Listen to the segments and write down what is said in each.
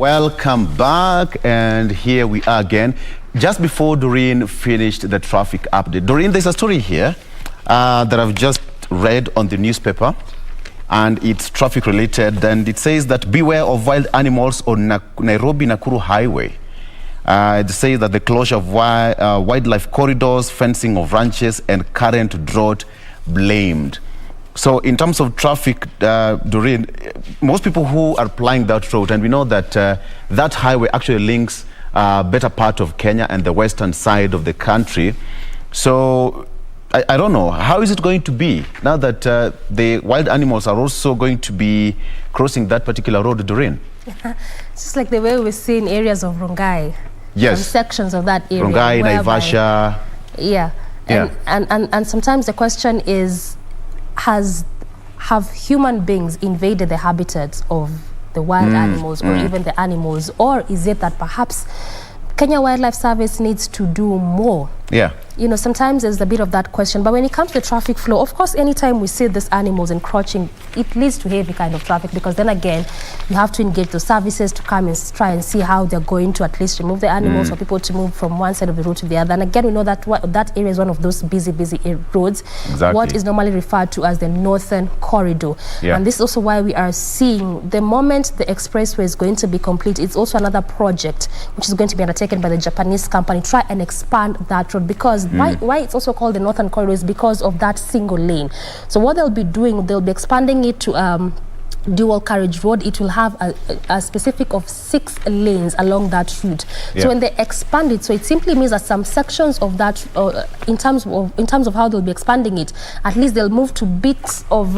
Welcome back, and here we are again. Just before Doreen finished the traffic update, Doreen, there's a story here that I've just read on the newspaper, and it's traffic related, and it says that beware of wild animals on Nairobi-Nakuru highway. It says that the closure of wildlife corridors, fencing of ranches, and current drought blamed. So in terms of traffic, Doreen, most people who are applying that route, and we know that that highway actually links better part of Kenya and the western side of the country. So I don't know, how is it going to be now that the wild animals are also going to be crossing that particular road, Doreen? It's just like the way we see in areas of Rongai. Yes. Sections of that area. Rongai, Naivasha. Yeah. And sometimes the question is, have human beings invaded the habitats of the wild animals or even the animals, or is it that perhaps Kenya Wildlife Service needs to do more? Yeah. You know, sometimes there's a bit of that question, but when it comes to the traffic flow, of course, anytime we see these animals encroaching, it leads to heavy kind of traffic, because then again, you have to engage the services to come and try and see how they're going to at least remove the animals for people to move from one side of the road to the other. And again, we know that that area is one of those busy roads, what is normally referred to as the northern corridor. And this is also why we are seeing the moment the expressway is going to be complete, it's also another project which is going to be undertaken by the Japanese company, try and expand that road, because why it's also called the northern corridor is because of that single lane. So what they'll be doing, they'll be expanding it to dual carriage road. It will have a specific of 6 lanes along that route. So when they expand it, so it simply means that some sections of that, in terms of how they'll be expanding it, at least they'll move to bits of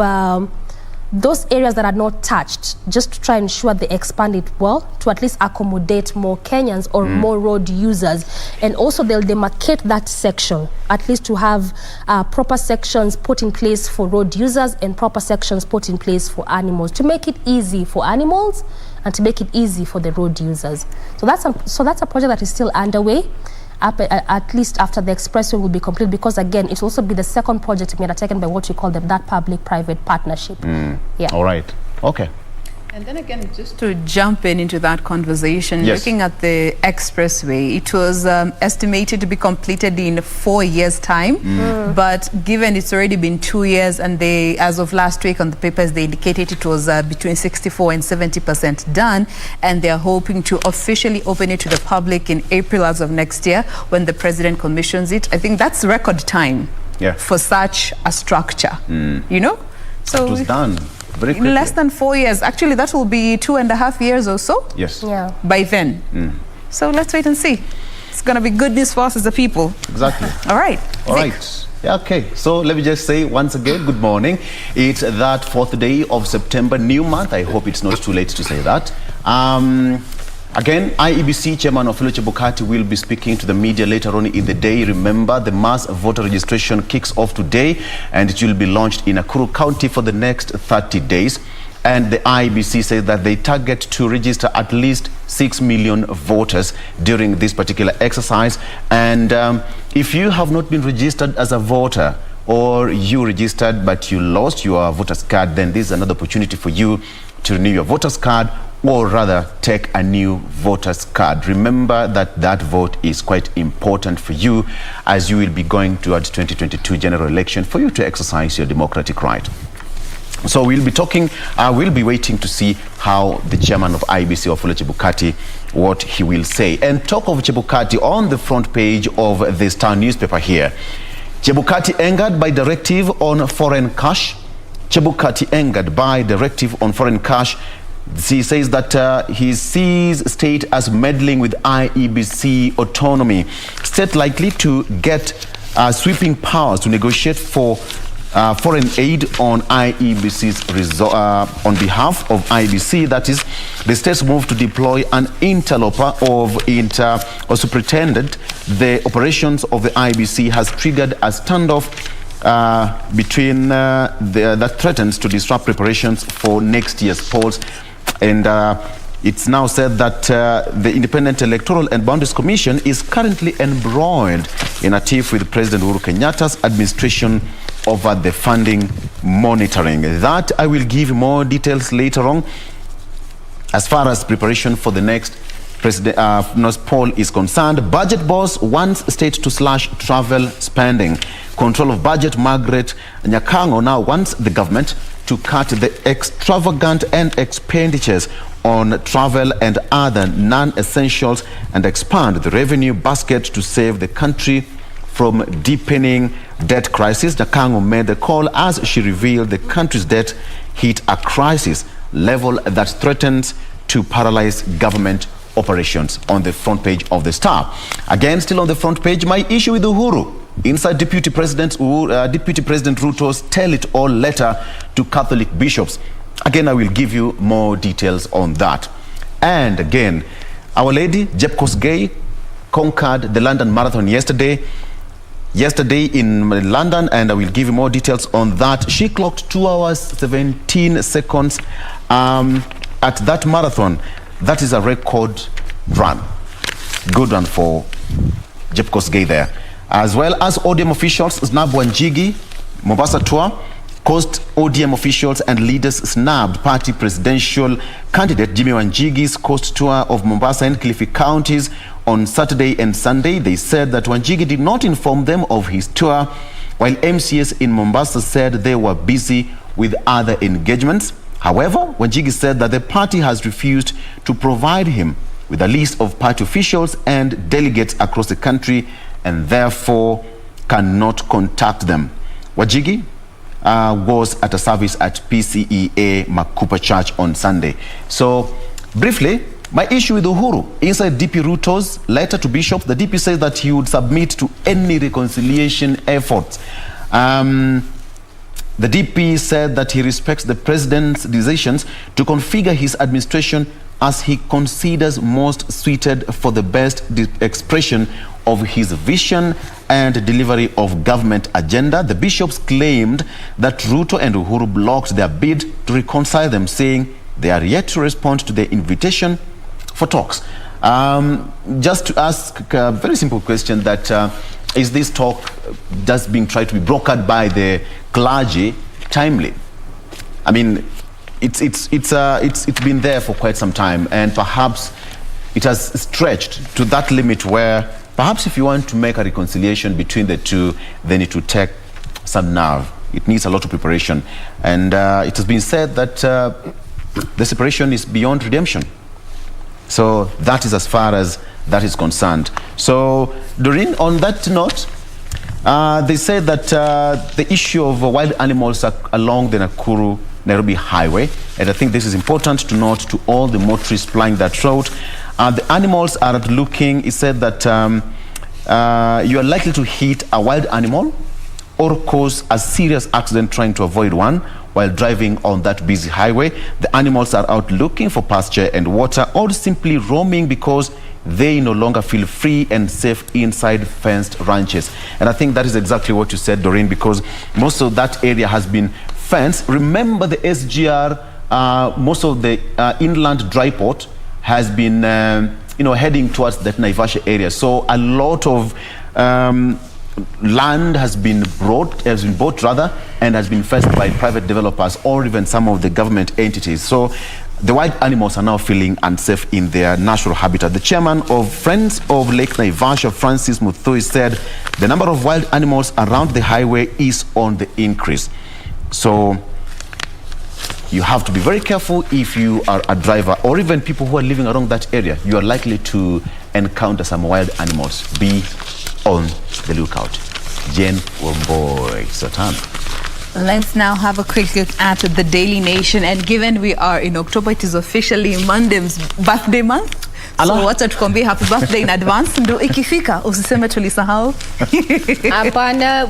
those areas that are not touched, just to try and ensure they expand it well to at least accommodate more Kenyans or more road users. And also they'll demarcate that section, at least to have proper sections put in place for road users and proper sections put in place for animals, to make it easy for animals and to make it easy for the road users. So that's a project that is still underway. At least after the expressway will be complete, because again, it will also be the second project to be undertaken by what we call that public-private partnership. All right. Okay. And then again, just to jump into that conversation, looking at the expressway, it was estimated to be completed in 4 years' time. But given it's already been 2 years, and they, as of last week on the papers, they indicated it was between 64 and 70% done, and they're hoping to officially open it to the public in April as of next year, when the president commissions it. I think that's record time for such a structure, you know? So it was done very quickly. Less than 4 years. Actually, that will be 2.5 years or so. Yes. Yeah. By then. So let's wait and see. It's going to be good news for us as the people. Exactly. All right. All right. Yeah, okay. So let me just say once again, good morning. It's that 4th day of September, new month. I hope it's not too late to say that. Again, IEBC Chairman Oloo Chebukati will be speaking to the media later on in the day. Remember, the mass voter registration kicks off today, and it will be launched in Nakuru County for the next 30 days. And the IEBC says that they target to register at least 6 million voters during this particular exercise. And if you have not been registered as a voter, or you registered but you lost your voter's card, then this is another opportunity for you to renew your voter's card, or rather take a new voter's card. Remember that that vote is quite important for you, as you will be going towards 2022 general election, for you to exercise your democratic right. So we'll be talking, we'll be waiting to see how the chairman of IEBC, Oloo Chebukati, what he will say. And talk of Chebukati on the front page of the Star newspaper here. Chebukati angered by directive on foreign cash. Chebukati angered by directive on foreign cash. He says that he sees state as meddling with IEBC autonomy. State likely to get sweeping powers to negotiate for foreign aid on IEBC's on behalf of IEBC. That is, the state's move to deploy an interloper of superintendent. The operations of the IEBC has triggered a standoff between that threatens to disrupt preparations for next year's polls. And it's now said that the Independent Electoral and Boundaries Commission is currently embroiled in a tiff with President Uhuru Kenyatta's administration over the funding monitoring. That I will give more details later on. as far as preparation for the next poll is concerned. Budget boss wants state to slash travel spending. Control of budget, Margaret Nyakango now wants the government to cut the extravagant and expenditures on travel and other non-essentials and expand the revenue basket to save the country from deepening debt crisis. Nyakango made the call as she revealed the country's debt hit a crisis level that threatens to paralyze government operations. On the front page of the Star. Again, still on the front page, my issue with Uhuru. Inside Deputy President Ruto's tell-it-all letter to Catholic bishops. Again, I will give you more details on that. And again, Our Lady, Jeb Kosgei, conquered the London Marathon yesterday in London, and I will give you more details on that. She clocked 2 hours 17 seconds at that marathon. That is a record run. Good run for Jeb Kosgei there. As well as ODM officials, snab Wanjigi, Mombasa tour. Coast ODM officials and leaders snubbed party presidential candidate Jimmy Wanjigi's coast tour of Mombasa and Kilifi counties on Saturday and Sunday. They said that Wanjigi did not inform them of his tour, while MCS in Mombasa said they were busy with other engagements. However, Wanjigi said that the party has refused to provide him with a list of party officials and delegates across the country and therefore cannot contact them. Wanjigi was at a service at PCEA Makupa Church on Sunday. So, briefly, my issue with Uhuru, inside DP Ruto's letter to bishops, the DP says that he would submit to any reconciliation efforts. The DP said that he respects the president's decisions to configure his administration as he considers most suited for the best expression of his vision and delivery of government agenda. The bishops claimed that Ruto and Uhuru blocked their bid to reconcile them, saying they are yet to respond to the invitation for talks. Just to ask a very simple question, that is this talk just being tried to be brokered by the clergy timely? I mean, it's been there for quite some time, and perhaps it has stretched to that limit where perhaps if you want to make a reconciliation between the two, then it will take some nerve. It needs a lot of preparation. And it has been said that the separation is beyond redemption. So that is as far as that is concerned. So, Doreen, on that note, they said that the issue of wild animals along the Nakuru-Nairobi highway, and I think this is important to note to all the motorists plying that road. The animals are looking, it said that you are likely to hit a wild animal or cause a serious accident trying to avoid one while driving on that busy highway. The animals are out looking for pasture and water, or simply roaming because they no longer feel free and safe inside fenced ranches. And I think that is exactly what you said, Doreen, because most of that area has been fenced. Remember the SGR, most of the inland dry port has been heading towards that Naivasha area. So a lot of land has been bought and has been fenced by private developers or even some of the government entities. So the wild animals are now feeling unsafe in their natural habitat. The chairman of Friends of Lake Naivasha, Francis Muthui, said the number of wild animals around the highway is on the increase. So you have to be very careful if you are a driver or even people who are living around that area. You are likely to encounter some wild animals. Be on the lookout. Jain, Wambui, Satan. Let's now have a quick look at the Daily Nation. And given we are in October, it is officially Mandem's birthday month. So wacha tukwambie happy birthday in advance. Ndo ikifika usiseme tulisahau. Hapana,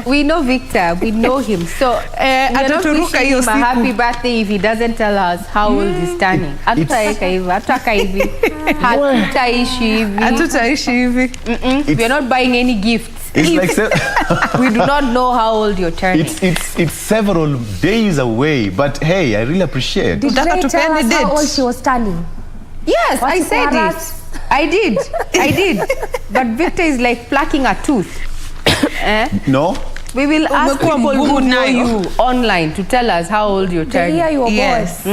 we know Victor, we know him. So we're not wishing him a happy birthday if he doesn't tell us how old he's turning. Hatutaweka hivi, hatutaka hivi. Hatutaishi hivi. We're not buying any gifts. It's like we do not know how old you're turning. It's several days away, but hey, I really appreciate. Did Ray tell us how old she was turning? Yes, I said it. I did. But Victor is like plucking a tooth. No? We will ask people who know you online to tell us how old you're turning. They hear your voice.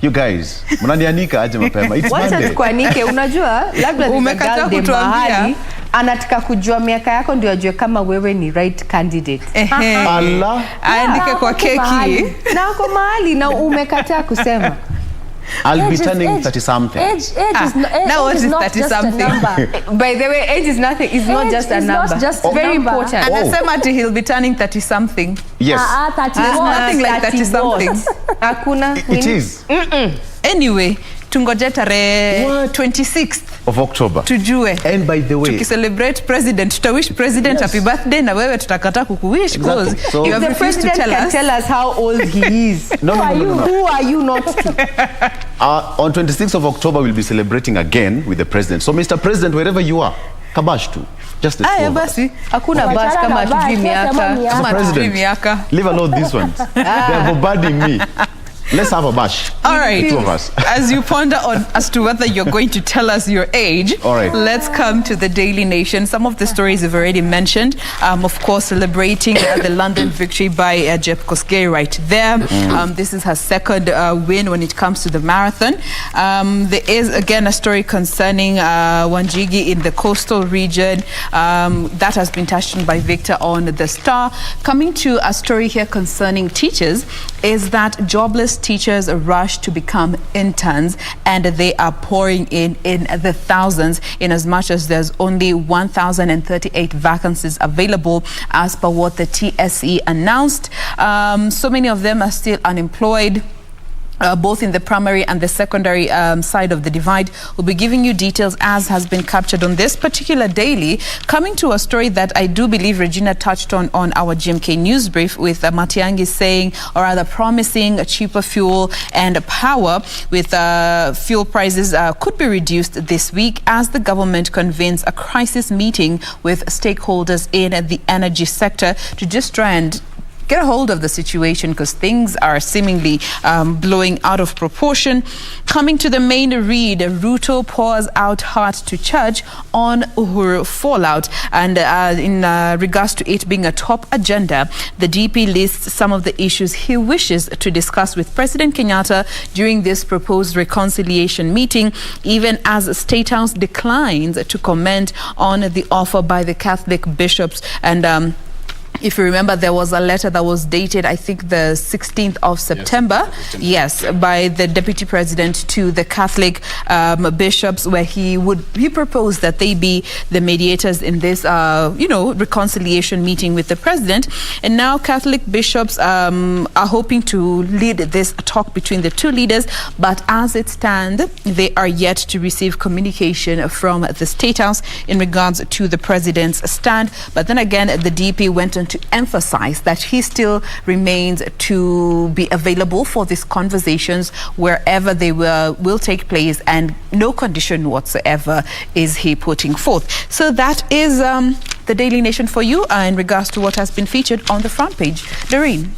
You guys, mnanianika aje mapema. It's Monday. Monday. Tukuanike, unajua labda umekataa mahali anataka kujua miaka yako ndio ajue kama wewe ni right candidate. Allah. Aandike kwa keki. Na uko mahali na umekataa kusema. I'll be turning 30 something. Age is not just a number. By the way, age is nothing. It's not just a number. Not just very number. important. Anasema ati he'll be turning 30 something. Yes. 30 nothing like 30 something. Hakuna. It is. Anyway, tungoje tarehe 26th of October. Tujue. And by the way, tukicelebrate president, tutawish president happy birthday na wewe tutakata kukuwish because Exactly. So you have The refused to president tell can us. tell us how old he is. No. Who are you not to? On 26th of October, we'll be celebrating again with the president. So, Mr. President, wherever you are, kabash tu. Just the two Aya of us. basi, Hakuna bash kama hatujui miaka. kama President. hatujui miaka. Leave alone these ones. They're bombarding me. Let's have a bash. All right. Two of us. As you ponder on as to whether you're going to tell us your age, All right. let's come to the Daily Nation. Some of the stories you've already mentioned. Of course, celebrating the London victory by Jeb Kosgei right there. This is her second win when it comes to the marathon. There is, again, a story concerning Wanjigi in the coastal region. That has been touched on by Victor on The Star. Coming to a story here concerning teachers is that jobless teachers rush to become interns, and they are pouring in the thousands, in as much as there's only 1,038 vacancies available as per what the TSE announced. So many of them are still unemployed. Both in the primary and the secondary side of the divide. We'll be giving you details as has been captured on this particular daily. Coming to a story that I do believe Regina touched on our GMK news brief, with Matiang'i saying, or rather promising, a cheaper fuel and power, with fuel prices could be reduced this week as the government convenes a crisis meeting with stakeholders in the energy sector to just try and get a hold of the situation, because things are seemingly blowing out of proportion. Coming to the main read, Ruto pours out heart to church on Uhuru fallout. And in regards to it being a top agenda, the DP lists some of the issues he wishes to discuss with President Kenyatta during this proposed reconciliation meeting, even as State House declines to comment on the offer by the Catholic bishops. And if you remember, there was a letter that was dated, I think, the 16th of September, yes, by the Deputy President to the Catholic bishops, where he proposed that they be the mediators in this, reconciliation meeting with the President. And now Catholic bishops are hoping to lead this talk between the two leaders, but as it stands, they are yet to receive communication from the State House in regards to the President's stand. But then again, the DP went on to emphasize that he still remains to be available for these conversations wherever they will take place, and no condition whatsoever is he putting forth. So that is the Daily Nation for you in regards to what has been featured on the front page. Doreen.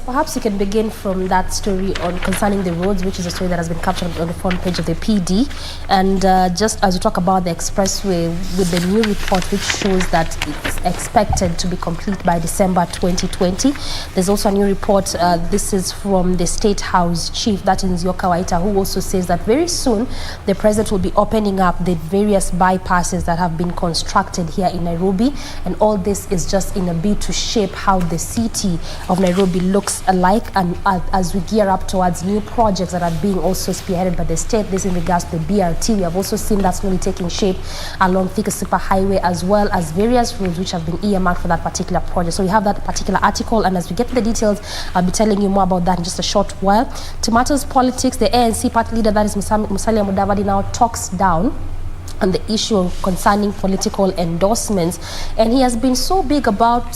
Perhaps you can begin from that story on concerning the roads, which is a story that has been captured on the front page of the PD. And just as we talk about the expressway, with the new report which shows that it's expected to be complete by December 2020. There's also a new report, this is from the State House chief, that is Nzioka Waita, who also says that very soon the president will be opening up the various bypasses that have been constructed here in Nairobi. And all this is just in a bid to shape how the city of Nairobi looks alike, and as we gear up towards new projects that are being also spearheaded by the state. This in regards to the BRT. We have also seen that slowly taking shape along Thika Super Highway, as well as various roads which have been earmarked for that particular project. So we have that particular article, and as we get to the details, I'll be telling you more about that in just a short while. Tomatoes politics, the ANC party leader, that is Musalia Mudavadi, now talks down on the issue concerning political endorsements, and he has been so big about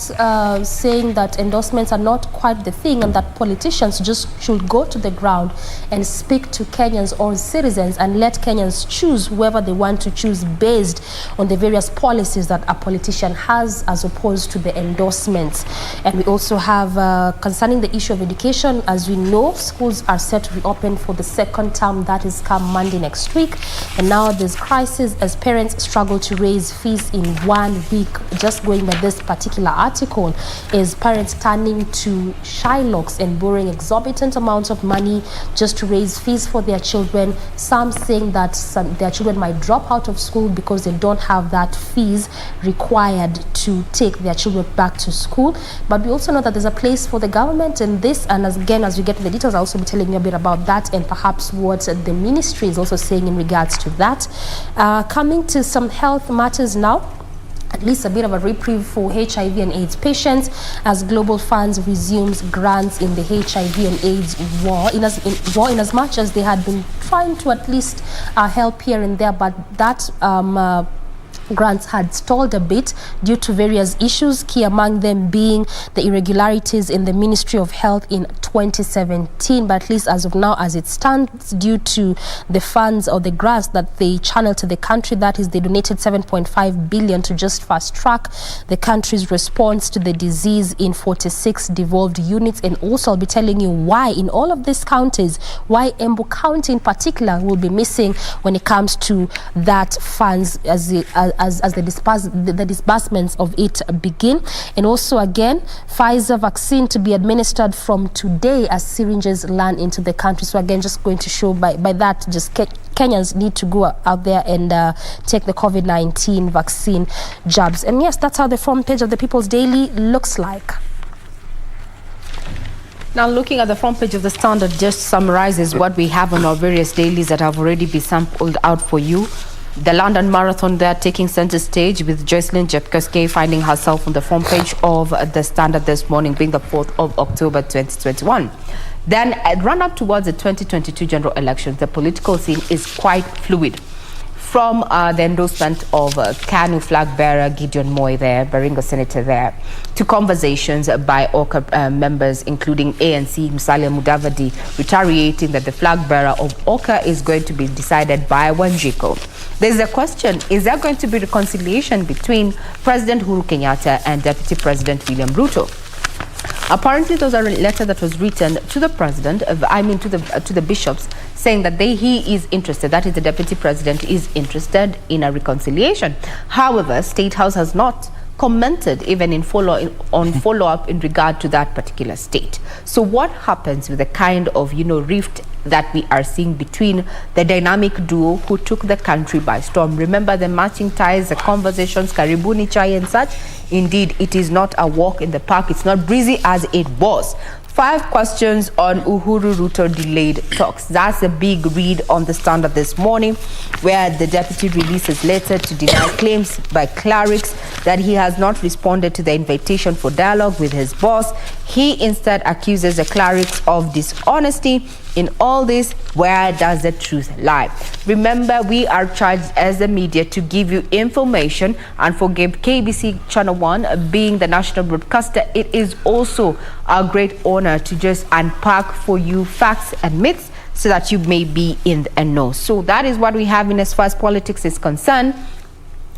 saying that endorsements are not quite the thing, and that politicians just should go to the ground and speak to Kenyans or citizens and let Kenyans choose whoever they want to choose based on the various policies that a politician has, as opposed to the endorsements. And we also have concerning the issue of education. As we know, schools are set to reopen for the second term, that is come Monday next week, and now there's crisis families, as parents struggle to raise fees in 1 week, just going by this particular article, is parents turning to Shylocks and borrowing exorbitant amounts of money just to raise fees for their children. Some saying that their children might drop out of school because they don't have that fees required to take their children back to school. But we also know that there's a place for the government in this, and as we get to the details, I'll also be telling you a bit about that and perhaps what the ministry is also saying in regards to that. Coming to some health matters now, at least a bit of a reprieve for HIV and AIDS patients as Global Funds resumes grants in the HIV and AIDS war, in as much as they had been trying to at least help here and there, but that grants had stalled a bit due to various issues, key among them being the irregularities in the Ministry of Health in 2017. But at least as of now, as it stands, due to the funds or the grants that they channeled to the country, that is, they donated 7.5 billion to just fast track the country's response to the disease in 46 devolved units. And also I'll be telling you why in all of these counties, why Embu County in particular will be missing when it comes to that funds as the disbursements of it begin. And also again, Pfizer vaccine to be administered from today as syringes land into the country. So again, just going to show by that, just Kenyans need to go out there and take the COVID-19 vaccine jabs. And yes, that's how the front page of the People's Daily looks like. Now, looking at the front page of the Standard just summarizes what we have on our various dailies that have already been sampled out for you. The London Marathon there taking center stage with Jocelyn Jepkoski finding herself on the front page of the Standard this morning, being the 4th of October 2021. Then, run up towards the 2022 general elections, the political scene is quite fluid. From the endorsement of KANU flag bearer Gideon Moi there, Baringo Senator there, to conversations by OCA members, including ANC Musalia Mudavadi, retaliating that the flag bearer of OCA is going to be decided by Wanjiku. There's a question, is there going to be reconciliation between President Uhuru Kenyatta and Deputy President William Ruto? Apparently, those are a letter that was written to the president, to the bishops, saying that he is interested, that is, the deputy president is interested in a reconciliation. However, State House has not commented even in follow-up in regard to that particular state. So what happens with the kind of rift that we are seeing between the dynamic duo who took the country by storm? Remember the matching ties, the conversations, karibuni chai and such. Indeed, it is not a walk in the park. It's not breezy as it was. 5 questions on Uhuru Ruto delayed talks. That's a big read on the Standard this morning, where the deputy releases letter to deny claims by clerics that he has not responded to the invitation for dialogue with his boss. He instead accuses the clerics of dishonesty. In all this, where does the truth lie? Remember, we are charged as the media to give you information, and for KBC Channel 1 being the national broadcaster, it is also a great honor to just unpack for you facts and myths so that you may be in the know. So that is what we have in as far as politics is concerned,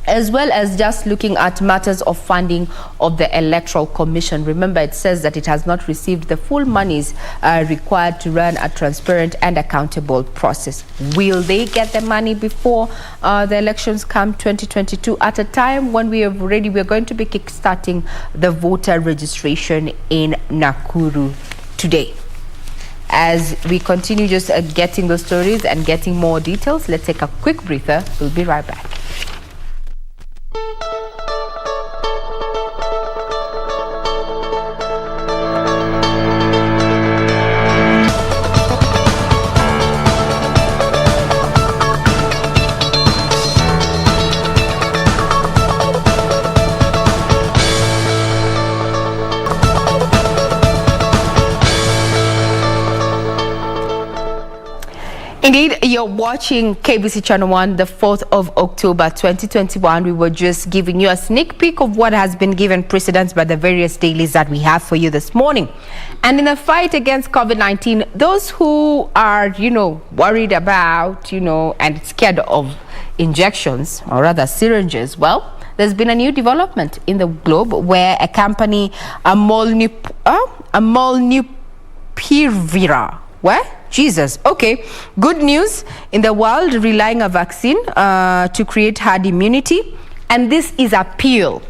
as well as just looking at matters of funding of the Electoral Commission. Remember, it says that it has not received the full monies required to run a transparent and accountable process. Will they get the money before the elections come 2022, at a time when we're going to be kickstarting the voter registration in Nakuru today? As we continue just getting those stories and getting more details, let's take a quick breather. We'll be right back. Indeed, you're watching KBC Channel 1, the 4th of October 2021. We were just giving you a sneak peek of what has been given precedence by the various dailies that we have for you this morning. And in the fight against COVID-19, those who are, worried about, and scared of injections, or rather syringes, well, there's been a new development in the globe where a company, Molnupiravir, Jesus. Okay, good news in the world relying on a vaccine to create herd immunity. And this is a pill.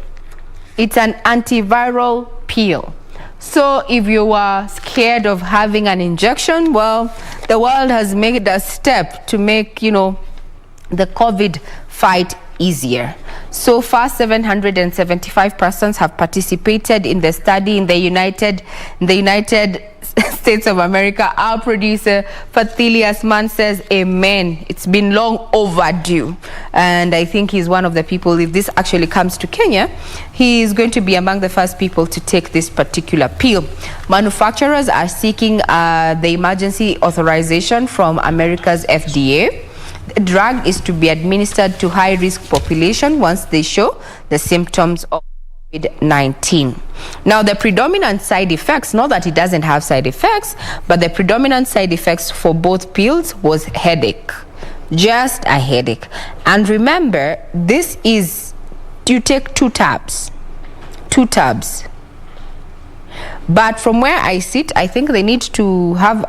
It's an antiviral pill. So if you are scared of having an injection, well, the world has made a step to make, you know, the COVID fight easier. So far, 775 persons have participated in the study in the United States of America. Our producer, Fathilias Man, says, amen. It's been long overdue. And I think he's one of the people, if this actually comes to Kenya, he is going to be among the first people to take this particular pill. Manufacturers are seeking the emergency authorization from America's FDA. The drug is to be administered to high-risk population once they show the symptoms of COVID-19. Now, the predominant side effects, not that it doesn't have side effects, but the predominant side effects for both pills was headache. Just a headache. And remember, this is, you take 2 tabs. 2 tabs. But from where I sit, I think they need to have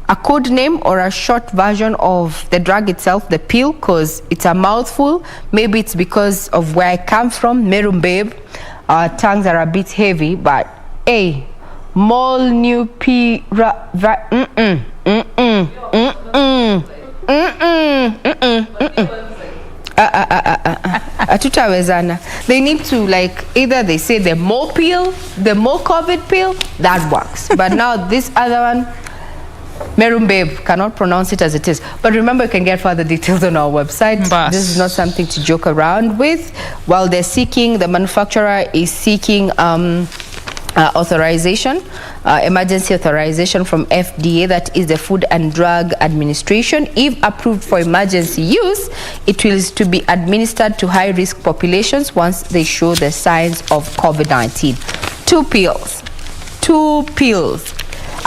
a code name or a short version of the drug itself, the pill, because it's a mouthful. Maybe it's because of where I come from, Merum Babe. Our tongues are a bit heavy, but hey, tutawezana. They need to, like, either they say the more pill, the more COVID pill, that works. But now this other one, Merum Babe, cannot pronounce it as it is. But remember, you can get further details on our website. This is not something to joke around with. While they're seeking, the manufacturer is seeking authorization, emergency authorization from FDA, that is the Food and Drug Administration. If approved for emergency use, it will to be administered to high-risk populations once they show the signs of COVID-19. 2 pills. 2 pills.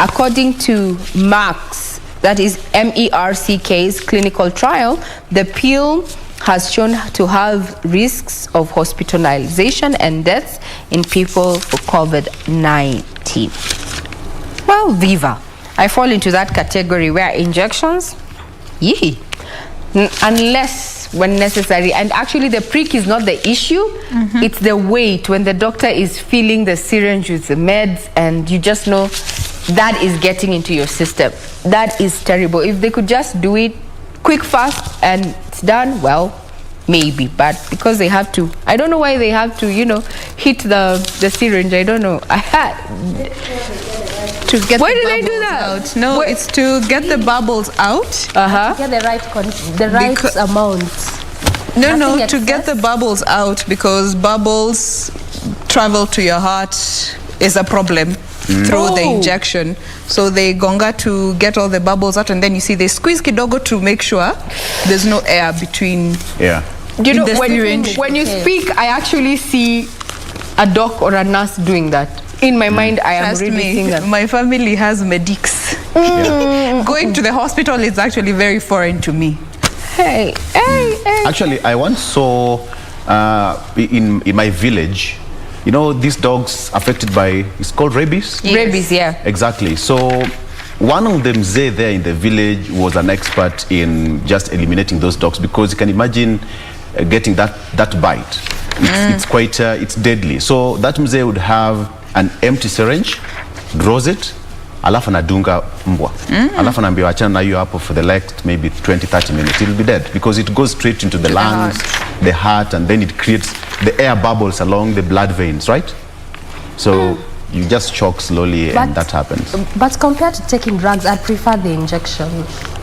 According to Merck's, that is MERCK's clinical trial, the pill has shown to have risks of hospitalization and deaths in people for COVID-19. Well, Viva. I fall into that category where injections, yee, unless when necessary. And actually the prick is not the issue, it's the weight when the doctor is filling the syringe with the meds and you just know that is getting into your system. That is terrible. If they could just do it quick, fast, and it's done, well, maybe. But because they have to, I don't know why they have to, you know, hit the syringe. I don't know. I had to get why the did I do bubbles that? out. No, it's to get the bubbles out. Get the right amount. No, to get the bubbles out, because bubbles travel to your heart is a problem through the injection. So they gonga to get all the bubbles out, and then you see they squeeze kidogo to make sure there's no air between. Yeah. You know, when you speak, I actually see a doc or a nurse doing that. In my mind, I am really seeing that. My family has medics. Going to the hospital is actually very foreign to me. Hey. Actually, I once saw in my village, you know, these dogs affected by, it's called rabies? Yes. Rabies, yeah. Exactly. So one of them, Zay, there in the village, was an expert in just eliminating those dogs, because you can imagine getting that bite. It's quite, it's deadly. So that Mzee would have an empty syringe, draws it, alafu anadunga mbwa. Alafu anaambiwa achana na hiyo hapo for the next maybe 20-30 minutes. It'll be dead, because it goes straight into the lungs, the heart, and then it creates the air bubbles along the blood veins, right? So you just choke slowly, and that happens. But compared to taking drugs, I'd prefer the injection,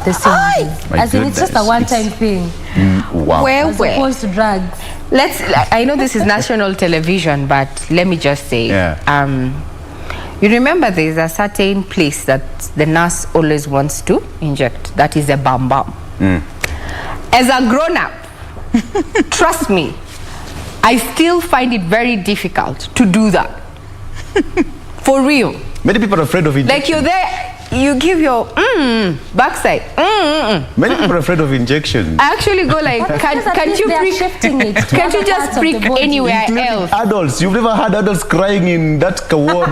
the syringe. As in, it's just a one-time thing. Wow. As opposed to drugs. I know this is national television, but let me just say, you remember there's a certain place that the nurse always wants to inject. That is a bam bam. As a grown-up, trust me, I still find it very difficult to do that. For real. Many people are afraid of it. Like, you're there, you give your backside. Many people are afraid of injections. I actually go like, can't you prick? Can't you just prick anywhere else? Adults, you've never had adults crying in that ward.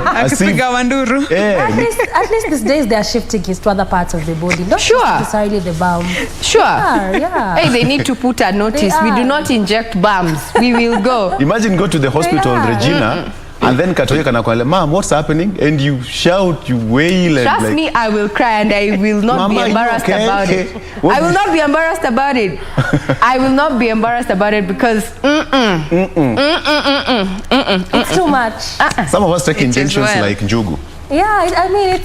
Yeah. At least these days they are shifting it to other parts of the body. Not necessarily the bum. Sure. Yeah. Hey, they need to put a notice. We do not inject bums. We will go. Imagine go to the hospital, Regina, and then Katoyo can call, Mom, what's happening? And you shout, you wail. Trust me, I will cry and I will not be embarrassed about it. I will not be embarrassed about it. I will not be embarrassed about it because it's too much. Some of us take injections like njugu. Yeah, I mean,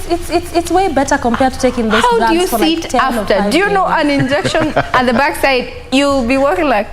it's way better compared to taking this. How do you sit after? Do you know an injection at the backside? You'll be working like,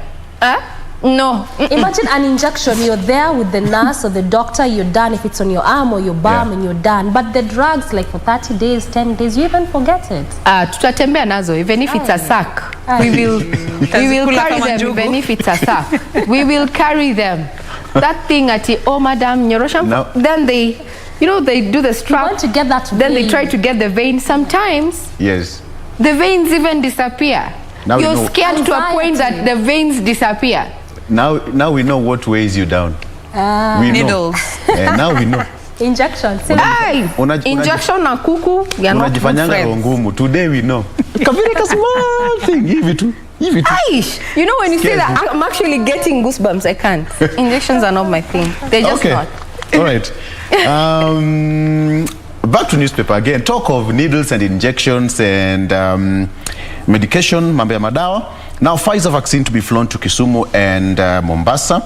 no. Imagine an injection, you're there with the nurse or the doctor, you're done. If it's on your arm or your bum, and you're done. But the drugs, like for 30 days, 10 days, you even forget it. Tutatembea nazo, even if it's a sack. We will carry them, even if it's a sack. We will carry them. That thing at madam, nyorosha, then they, they do the strap. You want to get that then vein. They try to get the vein. Sometimes, yes, the veins even disappear. Now you're scared to a point that the veins disappear. Now we know what weighs you down. We Needles. Now we know. Injection. Injection na kuku. Unajifanyanga ngumu. Today we know. It's a very small thing. Give it to. Aish. You know when you say that, I'm actually getting goosebumps. I can't. Injections are not my thing. They're just not. All right. Back to newspaper again. Talk of needles and injections and medication, mambo ya madawa. Now, Pfizer vaccine to be flown to Kisumu and Mombasa.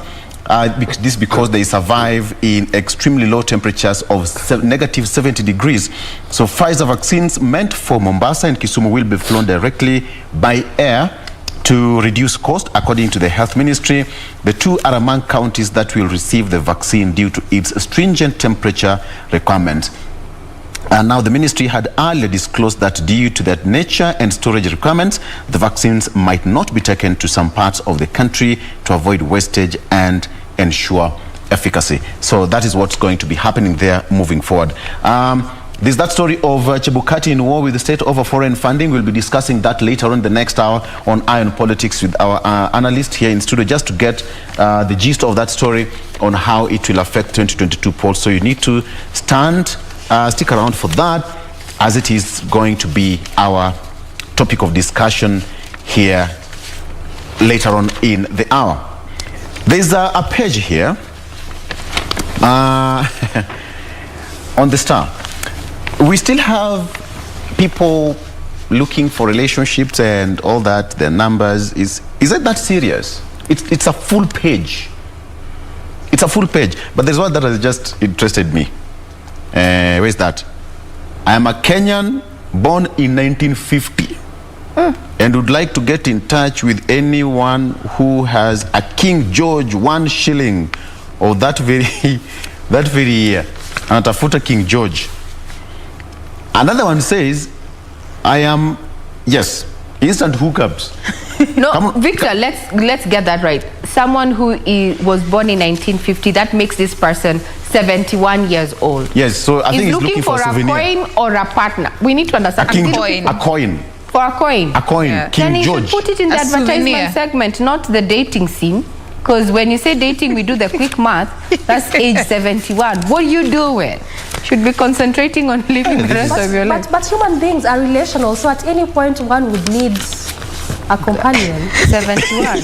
This because they survive in extremely low temperatures of -70 degrees. So Pfizer vaccines meant for Mombasa and Kisumu will be flown directly by air to reduce cost, according to the health ministry. The two are among counties that will receive the vaccine due to its stringent temperature requirements. And now the ministry had earlier disclosed that due to that nature and storage requirements, the vaccines might not be taken to some parts of the country to avoid wastage and ensure efficacy. So that is what's going to be happening there moving forward. There's that story of Chebukati in war with the state over foreign funding. We'll be discussing that later on the next hour on Iron Politics with our analyst here in studio, just to get the gist of that story on how it will affect 2022 polls. So you need to stick around for that, as it is going to be our topic of discussion here later on in the hour. There's a page here on the Star. We still have people looking for relationships and all that, their numbers. Is it that serious? It's a full page. It's a full page. But there's one that has just interested me. Where's that? I am a Kenyan born in 1950 and would like to get in touch with anyone who has a King George 1 shilling of that very year. Anatafuta King George. Another one says, I am, yes, instant hookups. No, Victor, let's get that right. Someone who was born in 1950, that makes this person 71 years old. Yes, so I think he's looking for a coin or a partner. We need to understand. A coin. For a coin. A coin. Yeah. Then King he George. should put it in the advertisement segment, not the dating scene. Because when you say dating, we do the quick math. That's age 71. What are you doing? Should be concentrating on living the rest of your life. But human beings are relational, so at any point one would need a companion. 71.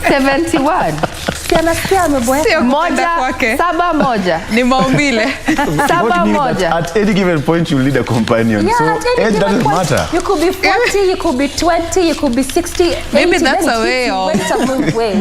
71. Saba moja. Ni maumbile. Saba moja. At any given point, you'll need a companion. Yeah, so age doesn't matter. You could be 40, you could be 20, you could be 60, 80. Maybe that's a way of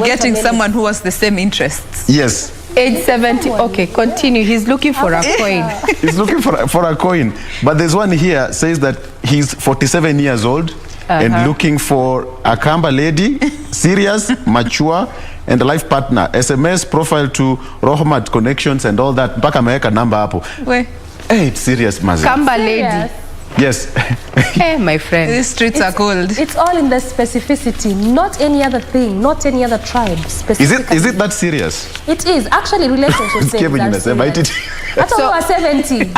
getting someone who has the same interests. Yes. Age 70. Okay, continue. He's looking for a coin. He's looking for a coin. But there's one here says that he's 47 years old and looking for a Kamba lady, serious, mature, and a life partner. SMS profile to Rohmat connections and all that. Mpaka ameweka number hapo. Wait. Hey, it's serious, Mazi. Kamba lady. Yes. Hey, my friend. These streets are cold. It's all in the specificity, not any other thing, not any other tribe. Is it that serious? It is. Actually, relationships are serious. I thought we were 70.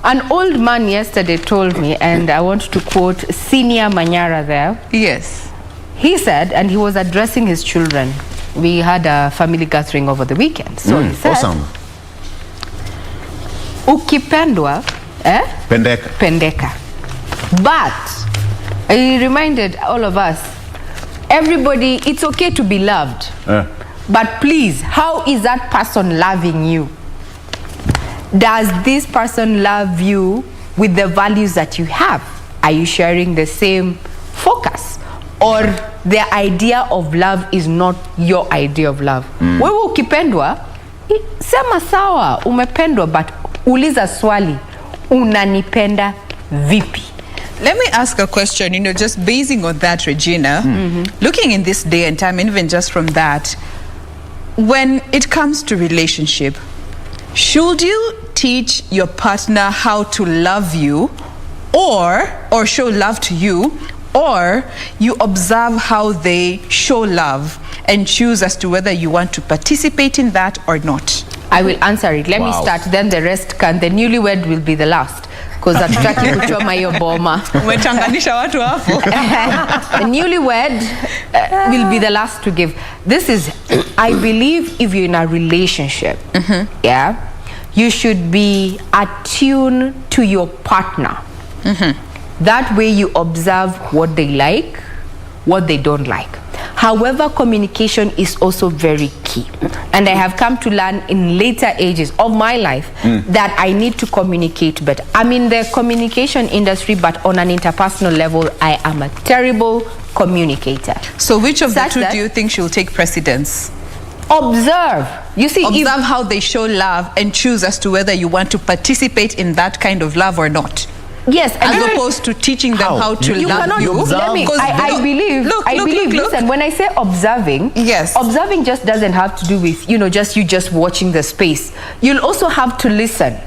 An old man yesterday told me, and I want to quote Senior Manyara there. Yes. He said, and he was addressing his children. We had a family gathering over the weekend. So he said, awesome. Ukipendwa, Pendeka. pendeka. But he reminded all of us, everybody, it's okay to be loved. But please, how is that person loving you? Does this person love you with the values that you have? Are you sharing the same focus? Or the idea of love is not your idea of love? Wewe ukipendwa, sema sawa, umependwa, but uliza swali, unanipenda vipi? Let me ask a question, just basing on that, Regina, looking in this day and time, and even just from that, when it comes to relationship, should you teach your partner how to love you or show love to you, or you observe how they show love and choose as to whether you want to participate in that or not? I will answer it. Let me start, then the rest can. The newlywed will be the last. Because hatutaki kuchoma hiyo boma. Umechanganisha watu hapo. The newlywed will be the last to give. This is, I believe, if you're in a relationship, yeah, you should be attuned to your partner. That way you observe what they like, what they don't like. However, communication is also very key. And I have come to learn in later ages of my life that I need to communicate better. I'm in the communication industry, but on an interpersonal level, I am a terrible communicator. So which of the two do you think should take precedence? Observe. You see, observe how they show love and choose as to whether you want to participate in that kind of love or not. Yes, as opposed to teaching them how to love you. Let me, I believe, listen, when I say observing, yes, observing just doesn't have to do with, just watching the space. You'll also have to listen.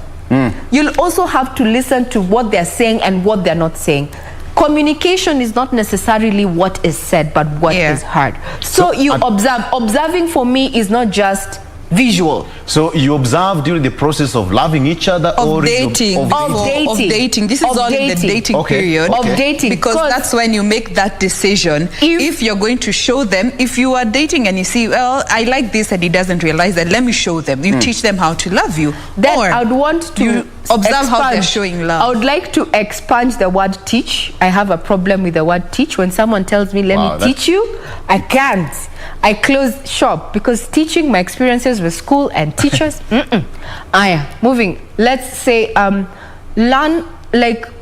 You'll also have to listen to what they're saying and what they're not saying. Communication is not necessarily what is said, but what is heard. So you observe. Observing for me is not just visual. So you observe during the process of loving each other, or dating. Of dating. This is all in the dating period. Of dating. Because that's when you make that decision. If you're going to show them, if you are dating and you see, well, I like this and he doesn't realize that, let me show them. You teach them how to love you. Then I would want to observe how they're showing love. I would like to expand the word teach. I have a problem with the word teach. When someone tells me, let me teach you, I can't. I close shop because teaching, my experiences with school and teachers, moving. Let's say, learn,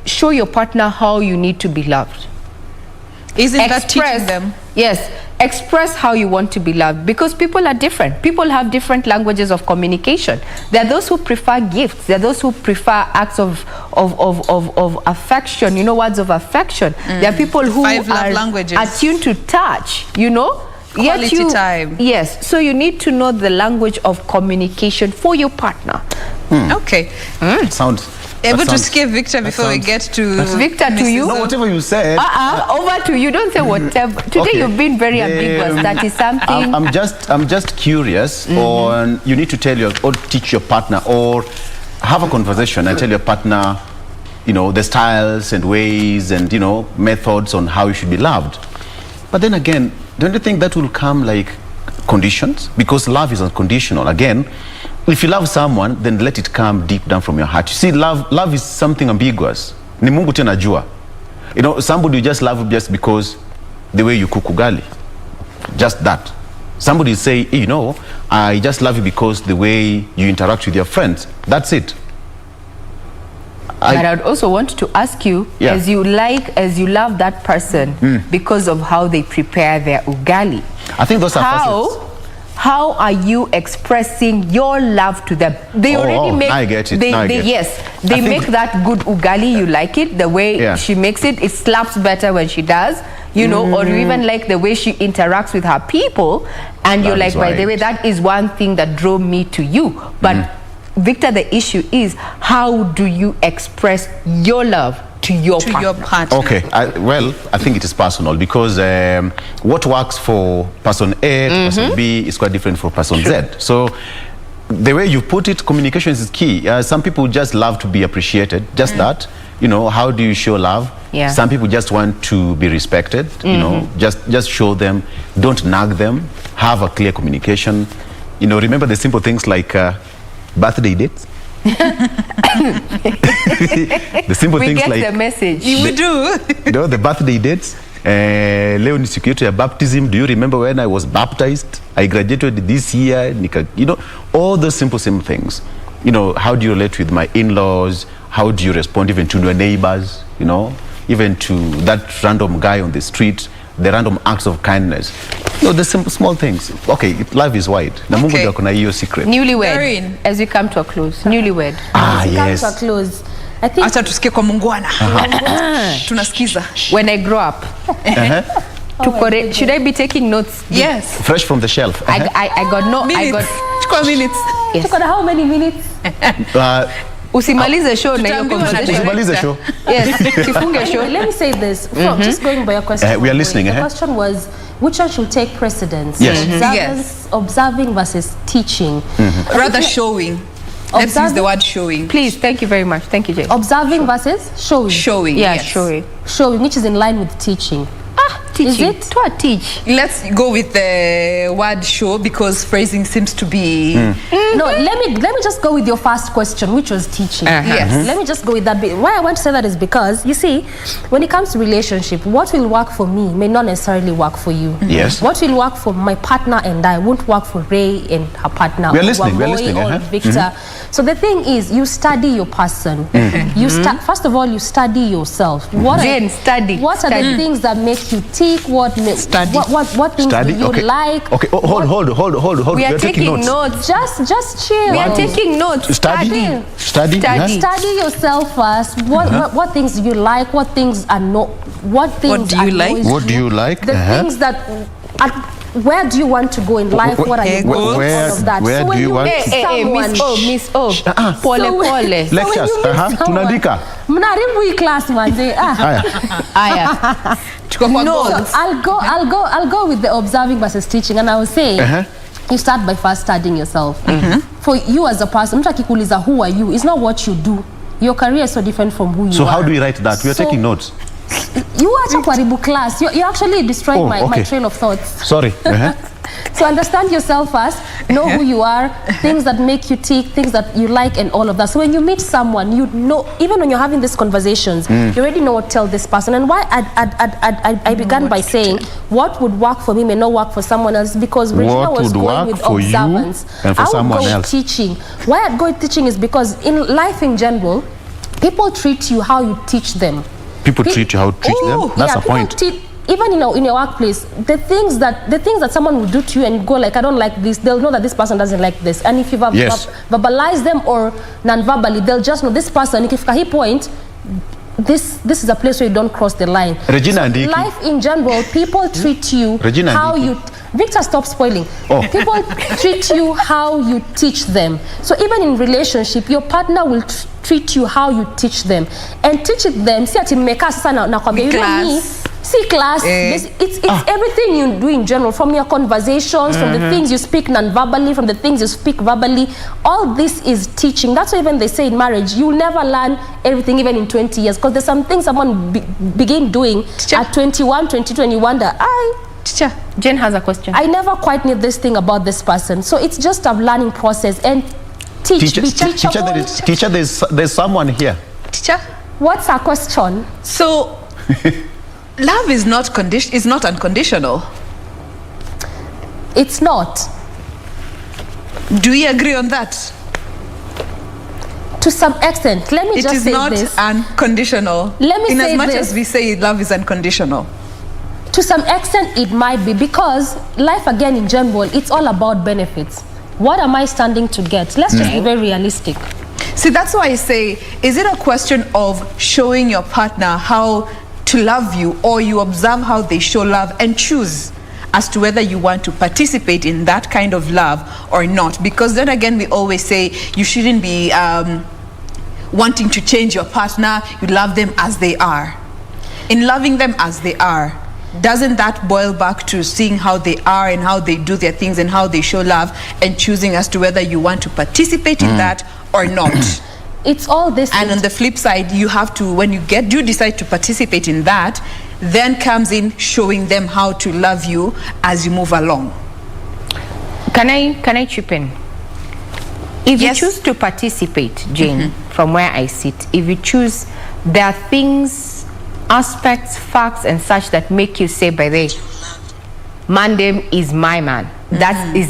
show your partner how you need to be loved. Isn't that teaching them? Yes. Express how you want to be loved, because people are different. People have different languages of communication. There are those who prefer gifts. There are those who prefer acts of affection, words of affection. There are people who are attuned to touch, Quality time. Yes. So you need to know the language of communication for your partner. Okay. Sounds able to skip Victor before we get to Victor to you. No, whatever you said. Over to you. Don't say whatever. Today you've been very ambiguous. That is something. I'm just curious on, you need to tell or teach your partner or have a conversation and tell your partner, the styles and ways and methods on how you should be loved. But then again, don't you think that will come like conditions? Because love is unconditional. Again, if you love someone, then let it come deep down from your heart. You see, love is something ambiguous. Ni Mungu tena jua. Somebody you just love just because the way you cook ugali. Just that. Somebody say, I just love you because the way you interact with your friends. That's it. But I would also want to ask you, as you love that person because of how they prepare their ugali. I think those are facets. How are you expressing your love to them? They already make. I get it. They make that good ugali. You like it the way she makes it. It slaps better when she does. Or you even like the way she interacts with her people, and you're like, by the way, that is one thing that drew me to you. But Victor, the issue is, how do you express your love to your partner? Okay, I think it is personal, because what works for person A to person B is quite different for person Z. So the way you put it, communication is key. Some people just love to be appreciated, just that. You know, how do you show love? Yeah. Some people just want to be respected. You know, just show them, don't nag them, have a clear communication. You know, remember the simple things like birthday dates. The simple We things get like the message. We do. you know, the birthday dates. Leo ni siku yetu ya baptism. Do you remember when I was baptized? I graduated this year. You know, all those simple things. You know, how do you relate with my in-laws? How do you respond even to your neighbors? You know, even to that random guy on the street, the random acts of kindness. You know, the simple, small things. Okay, life is wide. Na Mungu ndio akona hiyo secret. Newlywed, Doreen. as we come to a close. Newlywed. Ah, As we come yes. to a close, I think Acha tusikie kwa Mungwana. Tunasikiza. When I grow up, should I be taking notes? Yes. Fresh from the shelf. I got no. I Minutes. got. Chukua minutes. Yes. tuko na how many minutes? Usimalize show na hiyo Tutaambiwa na conversation. Usimalize show. Yes. Kifunge show. Let me say this. From, just going by your question. We are listening, The question was, which one should take precedence? Yes. Yes. Observing versus teaching. Rather showing. Let's use the Observing- word showing. Please, thank you very much. Thank you, Jay. Observing versus showing. Showing. Yeah, yes. sure. Showing, which is in line with teaching. Teaching. it? To teach. Let's go with the word show because phrasing seems to be No, let me just go with your first question, which was teaching. Yes. Let me just go with that. Why I want to say that is because, you see, when it comes to relationship, what will work for me may not necessarily work for you. Yes. What will work for my partner and I won't work for Ray and her partner. We are or listening, we are Wambui listening, or Victor. So the thing is, you study your person. You first of all, you study yourself. Jain, study. What are the things that make you tick? What things Study. do you Okay. like? Okay. Hold. We are You're taking notes. Just chill. We are taking notes. Study. Study. Study yourself first. What things do you like? What things are not? What things do you like? annoys What do you like? The things that. Where do you want to go in life? What are you going where- all of that? where so when do you you want meet to- someone, Miss O. Pole So when- pole. so when Lectures. you meet someone- Tunaandika. Mnaharibu hii class manze. Haya. Aya. tuko kwa So goals. I'll go with the observing versus teaching, and I will say you start by first studying yourself. For you as a person, mtu akikuuliza who are you, it's not what you do. Your career is so different from who you So are. how do we write that? We are So- taking notes. You acha kuharibu class. You actually destroyed my okay. train of thoughts. Sorry. So understand yourself first, know who you are, things that make you tick, things that you like, and all of that. So when you meet someone, you know, even when you're having these conversations, you already know what to tell this person. And why I began by saying what would work for me may not work for someone else, because Regina What was would going work with for you observance. and for I would someone go with else. teaching. Why I'd go with teaching is because in life in general, people treat you how you teach them. People treat you how to treat them. That's Yeah, a people point. Even in your workplace, the things that someone will do to you and you go like, I don't like this, they'll know that this person doesn't like this. And if you Yes. verbalize them or non-verbally, they'll just know this person, ikifika hii point, this is a place where you don't cross the line. Regina and Iki. Life in general, people treat you Regina and how Iki. you... Victor, stop spoiling. Oh. People treat you how you teach them. So even in relationship, your partner will treat you how you teach them. And teach it them, si ati mmeka sasa na kwambia, you know me, see class, it's everything you do in general, from your conversations, from the things you speak non-verbally, from the things you speak verbally. All this is teaching. That's why even they say in marriage, you'll never learn everything even in 20 years, because there's some things someone begin doing at 21, 22, and you wonder, Teacher, Jain has a question. I never quite knew this thing about this person. So it's just a learning process. And teach, be teachable. Teacher, there's someone here. Teacher? What's our question? So love is not unconditional. It's not. Do we agree on that? To some extent. Let me It just is say not this. unconditional. Let me in say as much this. as we say love is unconditional. To some extent, it might be, because life, again, in general, it's all about benefits. What am I standing to get? Let's just be very realistic. See, that's why I say, is it a question of showing your partner how to love you, or you observe how they show love and choose as to whether you want to participate in that kind of love or not? Because then again, we always say you shouldn't be wanting to change your partner. You love them as they are. In loving them as they are, doesn't that boil back to seeing how they are and how they do their things and how they show love and choosing as to whether you want to participate in that or not? It's all this. And on the flip side, you have to, when you decide to participate in that, then comes in showing them how to love you as you move along. Can I chip in? If Yes. you choose to participate, Jane, from where I sit, if you choose, there are things, aspects, facts, and such that make you say, by the way, Mandem is my man. That is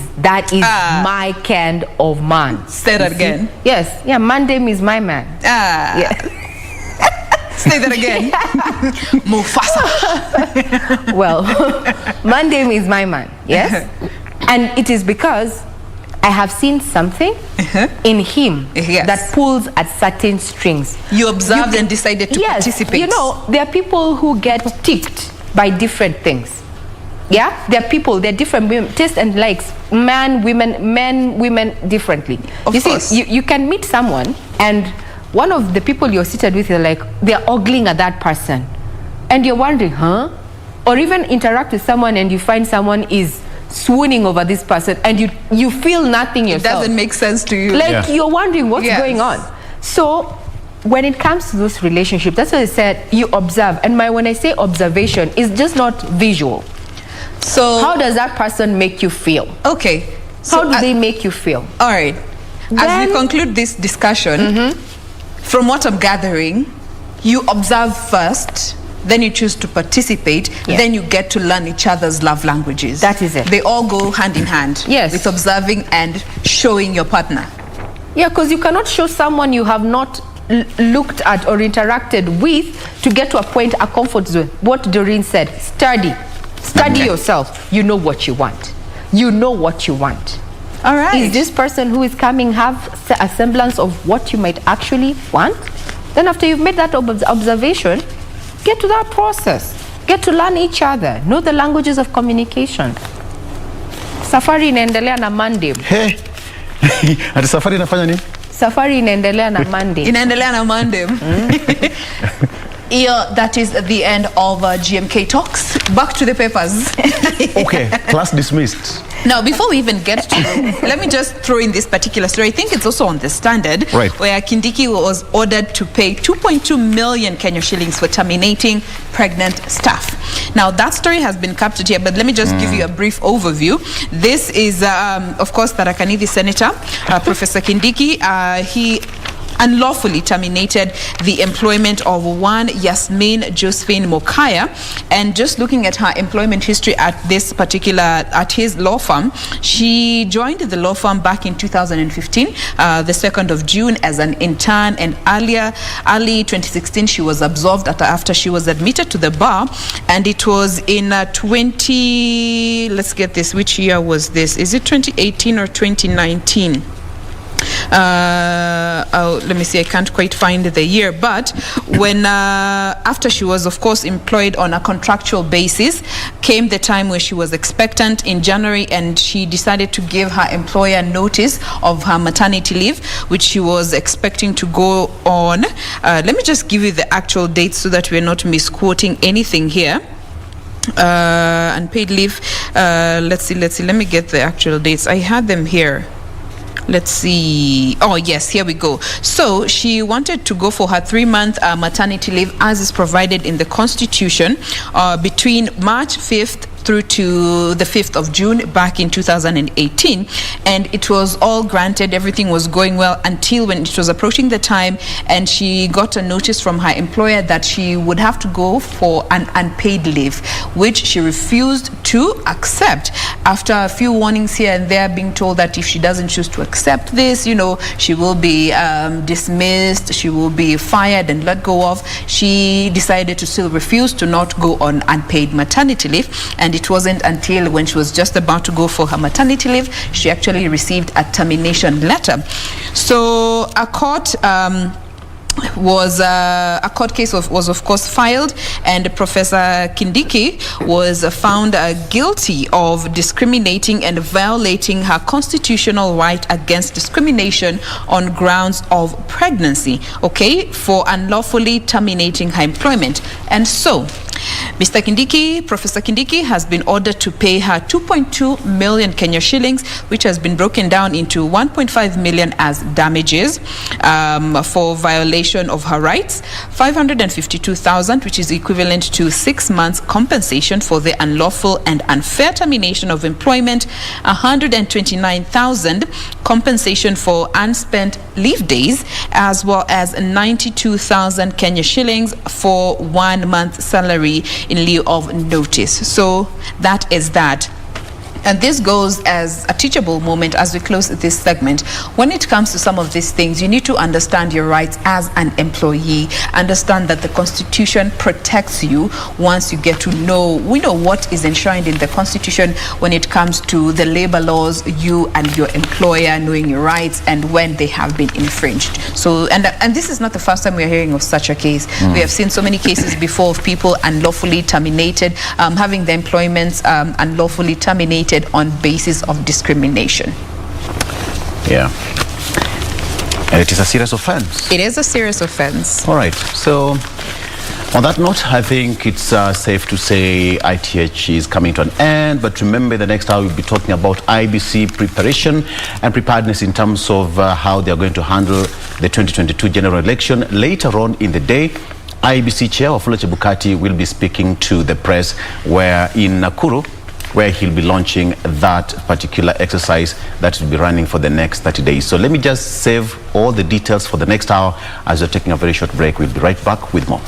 my kind of man. Say that again. Yes. Yeah, Mandem is my man. Yeah. Say that again. Mufasa. Well, Mandem is my man. Yes. And it is because I have seen something in him Yes. that pulls at certain strings. You observed and decided to participate. You know, there are people who get ticked by different things. Yeah, there are people, they're different tastes and likes, men, women differently. Of course. See, you can meet someone and one of the people you're seated with, you're like, they're ogling at that person. And you're wondering, huh? Or even interact with someone and you find someone is swooning over this person and you feel nothing yourself. It doesn't make sense to you. Like you're wondering what's Yes. going on. So when it comes to those relationships, that's why I said you observe. And when I say observation, it's just not visual. So How does that person make you feel? okay. How do they make you feel? All right. As Then- we conclude this discussion, from what I'm gathering, you observe first, then you choose to participate, Yes. then you get to learn each other's love languages. That is it. They all go hand in hand. Yes. With observing and showing your partner. Yeah, because you cannot show someone you have not looked at or interacted with to get to a point, a comfort zone. What Doreen said, study yourself. You know what you want. You know what you want. All right. Is this person who is coming have a semblance of what you might actually want? Then after you've made that observation, get to that process. Get to learn each other. Know the languages of communication. Safari inaendelea na Monday. Hey. Ati safari inafanya nini? Safari inaendelea na Monday. Inaendelea na Monday. Yeah, that is the end of GMK Talks. Back to the papers. Okay, class dismissed. Now, before we even get to, let me just throw in this particular story. I think it's also on the Standard, Right. where Kindiki was ordered to pay 2.2 million Kenya shillings for terminating pregnant staff. Now, that story has been captured here, but let me just give you a brief overview. This is, of course, Tharaka Nithi Senator, Professor Kindiki. He unlawfully terminated the employment of one Yasmin Josephine Mokaya. And just looking at her employment history at his law firm, she joined the law firm back in 2015, the 2nd of June as an intern, and early 2016 she was absolved after she was admitted to the bar. And it was in let's get this, which year was this? Is it 2018 or 2019? Let me see, I can't quite find the year, but when after she was of course employed on a contractual basis, came the time where she was expectant in January, and she decided to give her employer notice of her maternity leave, which she was expecting to go on. Let me just give you the actual dates so that we're not misquoting anything here. Unpaid leave, let's see, let me get the actual dates. I had them here. Let's see. Oh, yes, here we go. So she wanted to go for her 3-month maternity leave as is provided in the Constitution between March 5th through to the 5th of June back in 2018, and it was all granted. Everything was going well until when it was approaching the time, and she got a notice from her employer that she would have to go for an unpaid leave, which she refused to accept. After a few warnings here and there, being told that if she doesn't choose to accept this, you know, she will be dismissed, she will be fired and let go of, she decided to still refuse to not go on unpaid maternity leave. And it wasn't until when she was just about to go for her maternity leave, she actually received a termination letter. So a court case was of course filed, and Professor Kindiki was found guilty of discriminating and violating her constitutional right against discrimination on grounds of pregnancy, okay, for unlawfully terminating her employment. And so Professor Kindiki has been ordered to pay her 2.2 million Kenya shillings, which has been broken down into 1.5 million as damages for violation of her rights, 552,000, which is equivalent to 6 months compensation for the unlawful and unfair termination of employment, 129,000 compensation for unspent leave days, as well as 92,000 Kenya shillings for 1 month's salary in lieu of notice. So that is that. And this goes as a teachable moment as we close this segment. When it comes to some of these things, you need to understand your rights as an employee. Understand that the Constitution protects you once you get to know, we know what is enshrined in the Constitution when it comes to the labor laws, you and your employer knowing your rights and when they have been infringed. So, and this is not the first time we're hearing of such a case. We have seen so many cases before of people unlawfully terminated, having their employments unlawfully terminated on basis of discrimination. Yeah. And it is a serious offense. It is a serious offense. All right. So on that note, I think it's safe to say ITH is coming to an end. But remember, the next hour we'll be talking about IBC preparation and preparedness in terms of how they are going to handle the 2022 general election. Later on in the day, IBC Chair Wafula Chebukati will be speaking to the press where in Nakuru, where he'll be launching that particular exercise that will be running for the next 30 days. So let me just save all the details for the next hour as we're taking a very short break. We'll be right back with more.